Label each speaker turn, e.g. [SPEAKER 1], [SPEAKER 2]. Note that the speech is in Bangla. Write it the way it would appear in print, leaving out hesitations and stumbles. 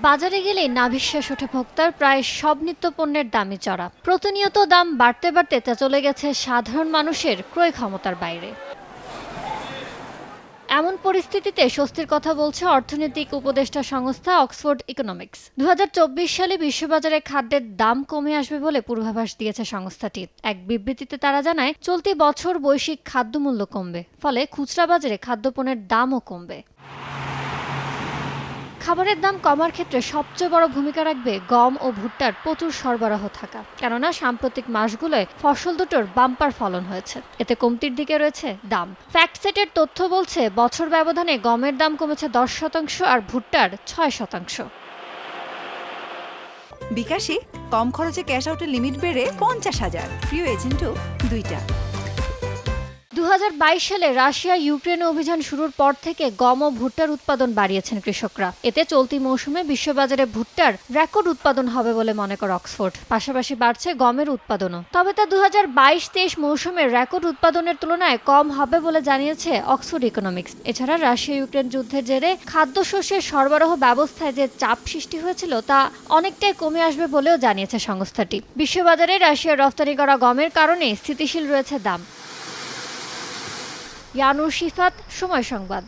[SPEAKER 1] বাজারে গেলেই নাভিশ্বাস ওঠে ভোক্তার প্রায় সব নিত্যপণ্যের দামই চড়া। প্রতিনিয়ত দাম বাড়তে বাড়তে তা চলে গেছে সাধারণ মানুষের ক্রয় ক্ষমতার বাইরে। এমন পরিস্থিতিতে স্বস্তির কথা বলছে অর্থনৈতিক উপদেষ্টা সংস্থা অক্সফোর্ড ইকোনমিক্স। ২০২৪ সালে বিশ্ববাজারে খাদ্যের দাম কমে আসবে বলে পূর্বাভাস দিয়েছে সংস্থাটি। এক বিবৃতিতে তারা জানায়, চলতি বছর বৈশ্বিক খাদ্যমূল্য কমবে, ফলে খুচরা বাজারে খাদ্যপণ্যের দামও কমবে। খাবারের দাম কমার ক্ষেত্রে সবচেয়ে বড় ভূমিকা রাখবে গম ও ভুট্টার প্রচুর সরবরাহ থাকা, কেননা সাম্প্রতিক মাসগুলোয় ফসল দুটোর বাম্পার ফলন হয়েছে। এতে কমতির দিকে রয়েছে দাম। ফ্যাক্টসেটের তথ্য বলছে, বছর ব্যবধানে গমের দাম কমেছে 10% আর ভুট্টার 6%।
[SPEAKER 2] বিকাশে কম খরচে ক্যাশ আউটের লিমিট বেড়ে 50,000, প্রিয় এজেন্টও 2টা।
[SPEAKER 1] ২০২২ সালে রাশিয়া ইউক্রেনে অভিযান শুরুর পর থেকে গম ও ভুট্টার উৎপাদন বাড়িয়েছেন কৃষকরা। এতে চলতি মৌসুমে বিশ্ববাজারে ভুট্টার রেকর্ড উৎপাদন হবে বলে মনে করে অক্সফোর্ড। পাশাপাশি বাড়ছে গমের উৎপাদনও, তবে তা ২০২২-২৩ মৌসুমের রেকর্ড উৎপাদনের তুলনায় কম হবে বলে জানিয়েছে অক্সফোর্ড ইকোনমিক্স। এছাড়া রাশিয়া ইউক্রেন যুদ্ধের জেরে খাদ্যশস্যের সরবরাহ ব্যবস্থায় যে চাপ সৃষ্টি হয়েছিল তা অনেকটাই কমে আসবে বলেও জানিয়েছে সংস্থাটি। বিশ্ববাজারে রাশিয়ার রফতানি করা গমের কারণে স্থিতিশীল রয়েছে দাম। ইয়ানুর শিফাত, সময় সংবাদ।